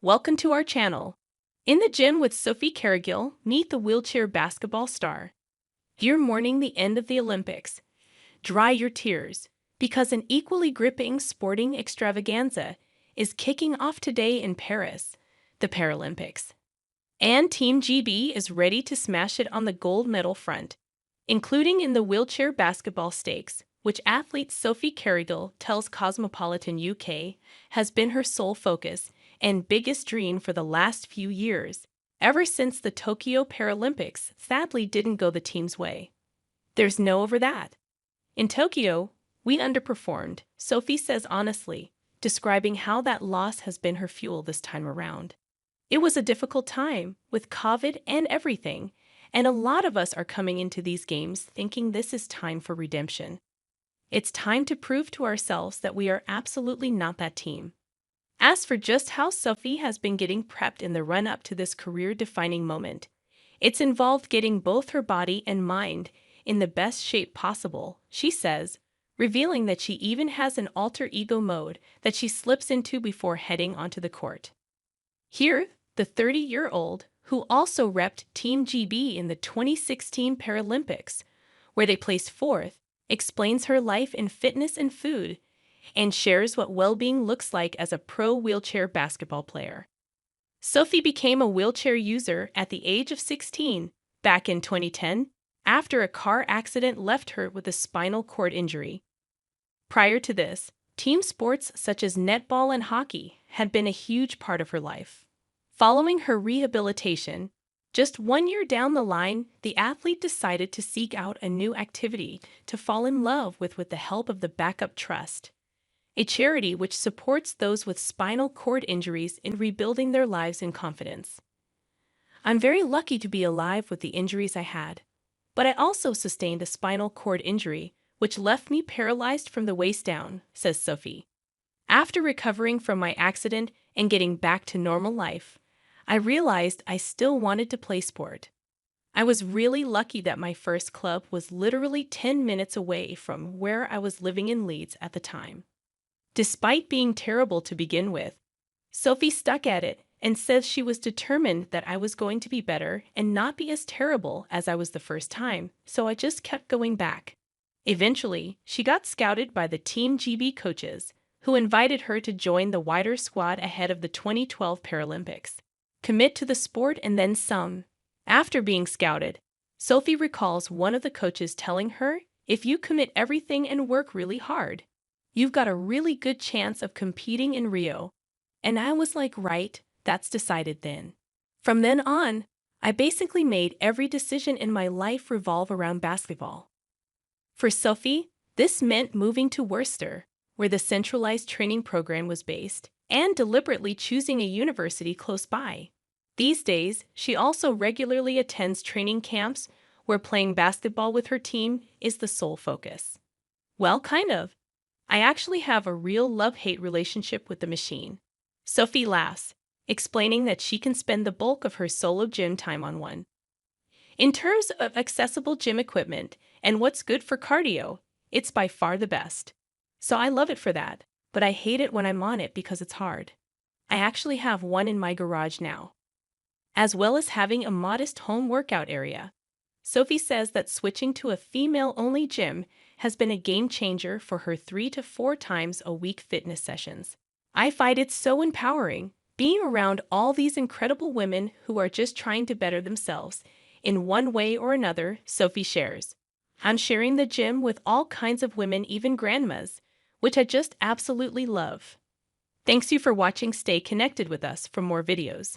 Welcome to our channel. In the gym with Sophie Carrigill, meet the wheelchair basketball star. You're mourning the end of the Olympics. Dry your tears, because an equally gripping sporting extravaganza is kicking off today in Paris, the Paralympics. And Team GB is ready to smash it on the gold medal front, including in the wheelchair basketball stakes, which athlete Sophie Carrigill tells Cosmopolitan UK has been her sole focus and biggest dream for the last few years, ever since the Tokyo Paralympics sadly didn't go the team's way. There's no over that. In Tokyo, we underperformed, Sophie says honestly, describing how that loss has been her fuel this time around. It was a difficult time, with COVID and everything, and a lot of us are coming into these games thinking this is time for redemption. It's time to prove to ourselves that we are absolutely not that team. As for just how Sophie has been getting prepped in the run-up to this career-defining moment, it's involved getting both her body and mind in the best shape possible, she says, revealing that she even has an alter ego mode that she slips into before heading onto the court. Here, the 30-year-old, who also repped Team GB in the 2016 Paralympics, where they placed fourth, explains her life in fitness and food, and shares what well-being looks like as a pro wheelchair basketball player. Sophie became a wheelchair user at the age of 16, back in 2010, after a car accident left her with a spinal cord injury. Prior to this, team sports such as netball and hockey had been a huge part of her life. Following her rehabilitation, just 1 year down the line, the athlete decided to seek out a new activity to fall in love with the help of the Backup Trust, a charity which supports those with spinal cord injuries in rebuilding their lives in confidence. I'm very lucky to be alive with the injuries I had, but I also sustained a spinal cord injury, which left me paralyzed from the waist down, says Sophie. After recovering from my accident and getting back to normal life, I realized I still wanted to play sport. I was really lucky that my first club was literally 10 minutes away from where I was living in Leeds at the time. Despite being terrible to begin with, Sophie stuck at it and says she was determined that I was going to be better and not be as terrible as I was the first time, so I just kept going back. Eventually, she got scouted by the Team GB coaches, who invited her to join the wider squad ahead of the 2012 Paralympics. Commit to the sport and then some. After being scouted, Sophie recalls one of the coaches telling her, "If you commit everything and work really hard, you've got a really good chance of competing in Rio." And I was like, right, that's decided then. From then on, I basically made every decision in my life revolve around basketball. For Sophie, this meant moving to Worcester, where the centralized training program was based, and deliberately choosing a university close by. These days, she also regularly attends training camps where playing basketball with her team is the sole focus. Well, kind of. I actually have a real love-hate relationship with the machine. Sophie laughs, explaining that she can spend the bulk of her solo gym time on one. In terms of accessible gym equipment and what's good for cardio, it's by far the best. So I love it for that, but I hate it when I'm on it because it's hard. I actually have one in my garage now, as well as having a modest home workout area. Sophie says that switching to a female-only gym has been a game changer for her 3 to 4 times a week fitness sessions. I find it so empowering, being around all these incredible women who are just trying to better themselves in one way or another, Sophie shares. I'm sharing the gym with all kinds of women, even grandmas, which I just absolutely love. Thanks you for watching. Stay connected with us for more videos.